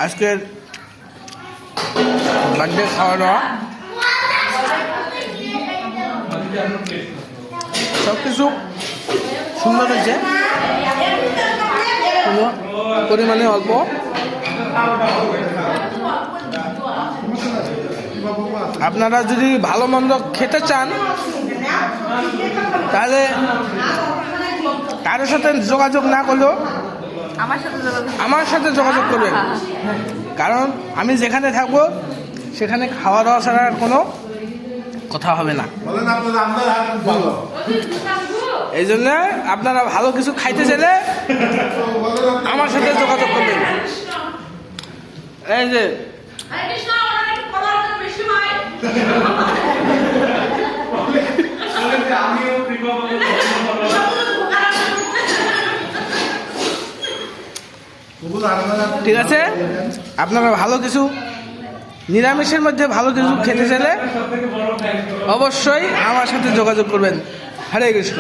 আজকের বার্থডে খাওয়া দাওয়া সব কিছু সুন্দর হয়েছে, কোনো পরিমাণে অল্প। আপনারা যদি ভালো মন্দ খেতে চান তাহলে কারোর সাথে যোগাযোগ না করলেও আমার সাথে যোগাযোগ করবেন, কারণ আমি যেখানে থাকবো সেখানে খাওয়া দাওয়া ছাড়া আর কোনো কথা হবে না। এই জন্য আপনারা ভালো কিছু খাইতে চাইলে আমার সাথে যোগাযোগ করবেন। এই যে ঠিক আছে, আপনারা ভালো কিছু নিরামিষের মধ্যে ভালো কিছু খেতে চাইলে অবশ্যই আমার সাথে যোগাযোগ করবেন। হরে কৃষ্ণ।